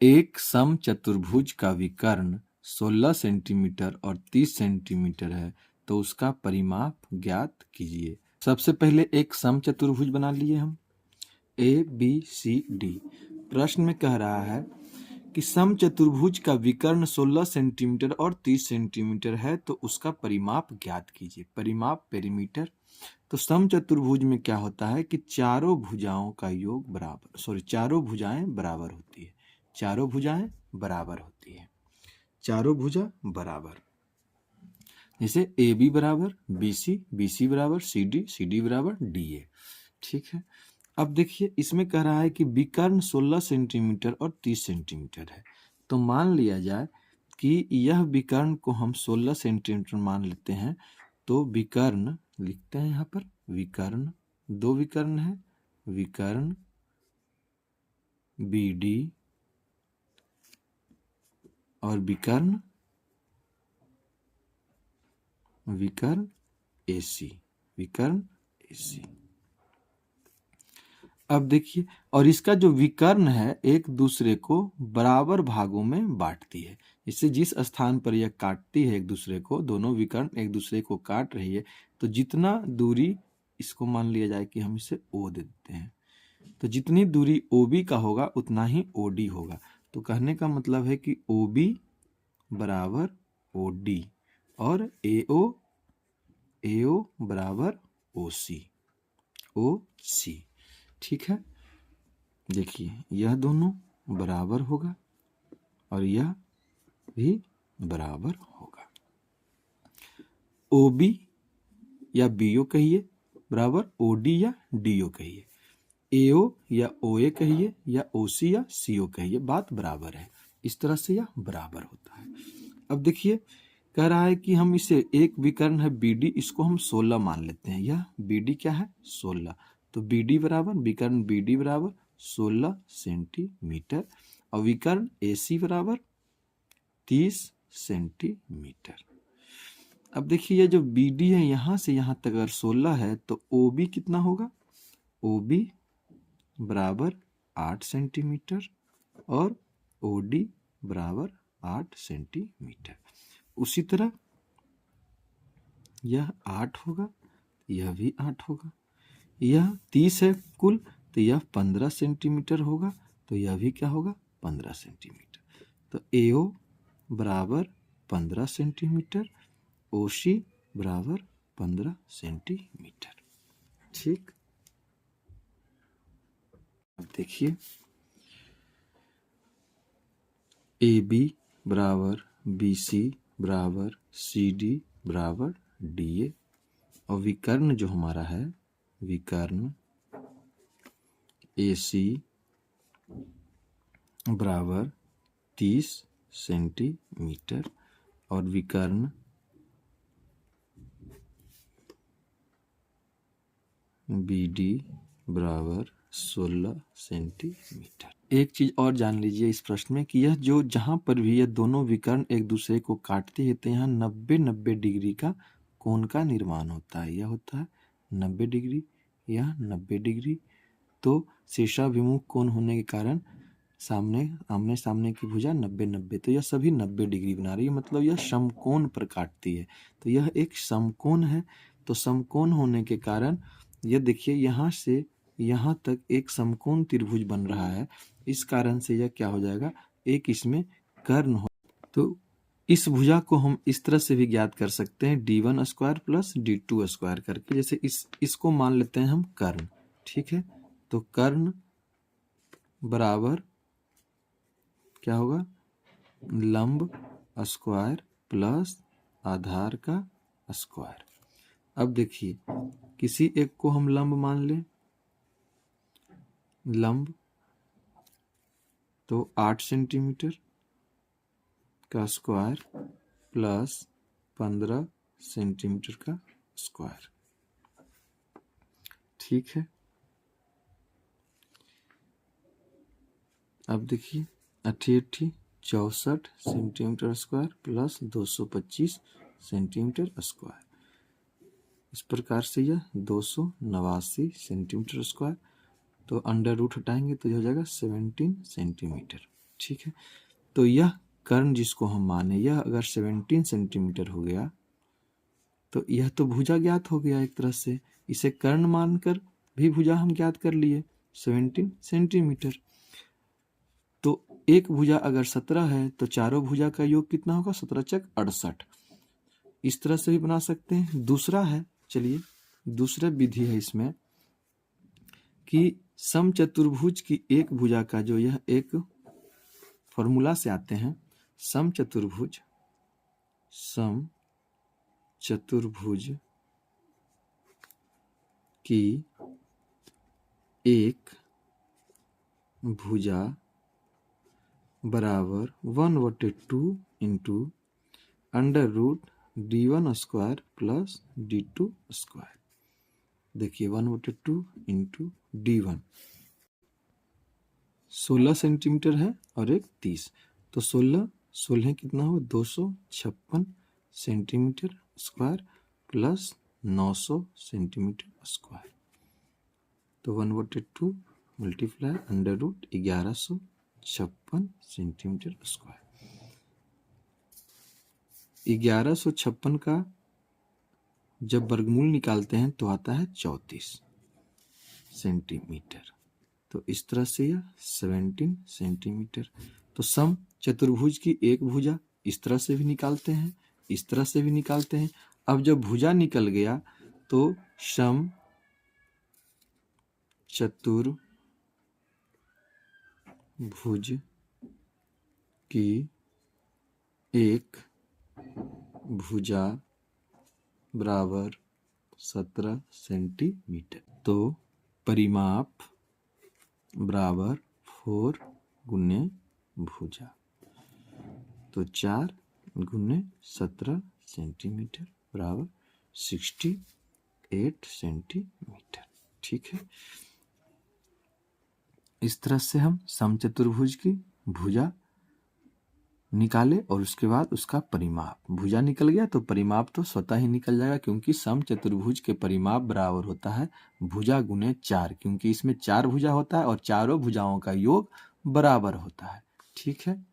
एक समचतुर्भुज का विकर्ण 16 सेंटीमीटर और 30 सेंटीमीटर है, तो उसका परिमाप ज्ञात कीजिए। सबसे पहले एक समचतुर्भुज बना लिए हम, ए बी सी डी। प्रश्न में कह रहा है कि समचतुर्भुज का विकर्ण 16 सेंटीमीटर और 30 सेंटीमीटर है, तो उसका परिमाप ज्ञात कीजिए। परिमाप पेरीमीटर। तो समचतुर्भुज में क्या होता है कि चारों भुजाओं का योग बराबर, चारों भुजाएं बराबर होती है। चारों भुजाएं बराबर होती है, चारों भुजा बराबर। जैसे ए बी बराबर बी सी बराबर सी डी बराबर डी ए। ठीक है। अब देखिए इसमें कह रहा है कि विकर्ण 16 सेंटीमीटर और 30 सेंटीमीटर है, तो मान लिया जाए कि यह विकर्ण को हम 16 सेंटीमीटर मान लेते हैं। तो विकर्ण लिखते हैं यहाँ पर, विकर्ण, दो विकर्ण है, विकर्ण बी डी और विकर्ण AC, विकर्ण AC। अब देखिए, और इसका जो विकर्ण है एक दूसरे को बराबर भागों में बांटती है। इससे जिस स्थान पर यह काटती है एक दूसरे को, दोनों विकर्ण एक दूसरे को काट रही है, तो जितना दूरी, इसको मान लिया जाए कि हम इसे O दे देते हैं, तो जितनी दूरी OB का होगा उतना ही OD होगा। तो कहने का मतलब है कि OB बराबर OD और AO बराबर OC। ठीक है। देखिए यह दोनों बराबर होगा और यह भी बराबर होगा। OB या BO कहिए बराबर OD या DO कहिए, AO या OA कहिए या OC या CO कहिए, बात बराबर है। इस तरह से यह बराबर होता है। अब देखिए कह रहा है कि हम इसे, एक विकर्ण है BD, इसको हम 16 मान लेते हैं। यह BD क्या है? 16। तो BD बराबर, विकर्ण BD बराबर 16 सेंटीमीटर और विकर्ण AC बराबर 30 सेंटीमीटर। अब देखिए ये जो BD है यहां से यहां तक अगर 16 है, तो OB कितना होगा? OB बराबर 8 सेंटीमीटर और OD बराबर 8 सेंटीमीटर। उसी तरह यह 8 होगा, यह भी 8 होगा। यह 30 है कुल, तो यह 15 सेंटीमीटर होगा, तो यह भी क्या होगा? 15 सेंटीमीटर। तो AO बराबर 15 सेंटीमीटर, OC बराबर 15 सेंटीमीटर। ठीक। अब देखिए AB बराबर BC बराबर CD बराबर DA और विकर्ण जो हमारा है, विकर्ण AC बराबर 30 सेंटीमीटर और विकर्ण BD बराबर 16 सेंटीमीटर। एक चीज और जान लीजिए इस प्रश्न में कि यह जो जहां पर भी ये दोनों विकर्ण एक दूसरे को काटते हैं, तो यहाँ 90-90 डिग्री का कोण का निर्माण होता है। यह होता है 90 डिग्री, यह 90 डिग्री। तो शीर्षाभिमुख कोण होने के कारण आमने सामने की भुजा 90-90, तो यह सभी 90 डिग्री बना रही है, मतलब यह समकोण पर काटती है। तो यह एक समकोण है। तो समकोण होने के कारण यह देखिए यहाँ से यहाँ तक एक समकोण त्रिभुज बन रहा है। इस कारण से यह क्या हो जाएगा? एक इसमें कर्ण हो। तो इस भुजा को हम इस तरह से भी ज्ञात कर सकते हैं, D1 square plus D2 square करके। जैसे इसको मान लेते हैं हम कर्ण। ठीक है। तो कर्ण बराबर क्या होगा? लंब स्क्वायर प्लस आधार का स्क्वायर। अब देखिए किसी एक को हम लंब मान लें, लंब तो 8 सेंटीमीटर का स्क्वायर प्लस 15 सेंटीमीटर का स्क्वायर। ठीक है। अब देखिए 88 64 centimetre square plus 225 centimetre square. इस प्रकार से यह 289 सेंटीमीटर स्क्वायर। तो अंडर रूट हटाएंगे तो यह हो जाएगा 17 सेंटीमीटर। ठीक है। तो यह कर्ण जिसको हम माने, यह अगर 17 सेंटीमीटर हो गया तो यह तो भुजा ज्ञात हो गया एक तरह से, इसे कर्ण मानकर भी भुजा हम ज्ञात कर लिए 17 सेंटीमीटर। तो एक भुजा अगर 17 है तो चारों भुजा का योग कितना होगा, 17 चक 68। इस तरह से भी बना सकते हैं। दूसरा है, चलिए दूसरा विधि है इसमें कि समचतुर्भुज की एक भुजा का जो यह एक फॉर्मूला से आते हैं, समचतुर्भुज की एक भुजा बराबर 1/2 into √d1 square plus d2 square. देखिए 1/2 इंटू d1 16 सेंटीमीटर है और एक 30, तो 16 कितना हो, 256 centimetre square plus 900 centimetre square. तो 1/2 मल्टीप्लाई √1156 सेंटीमीटर स्क्वायर। 1156 का जब वर्गमूल निकालते हैं तो आता है 34 सेंटीमीटर। तो इस तरह से यह 17 सेंटीमीटर। तो सम चतुर्भुज की एक भुजा इस तरह से भी निकालते हैं, इस तरह से भी निकालते हैं। अब जब भुजा निकल गया तो सम चतुर्भुज की एक भुजा बराबर 17 सेंटीमीटर। तो परिमाप बराबर 4 गुने भुजा, तो 4 गुने 17 सेंटीमीटर बराबर 68 सेंटीमीटर। ठीक है। इस तरह से हम समचतुर्भुज की भुजा निकाले और उसके बाद उसका परिमाप, भुजा निकल गया तो परिमाप तो स्वतः ही निकल जाएगा, क्योंकि समचतुर्भुज के परिमाप बराबर होता है भुजा गुने 4, क्योंकि इसमें 4 भुजा होता है और चारों भुजाओं का योग बराबर होता है। ठीक है।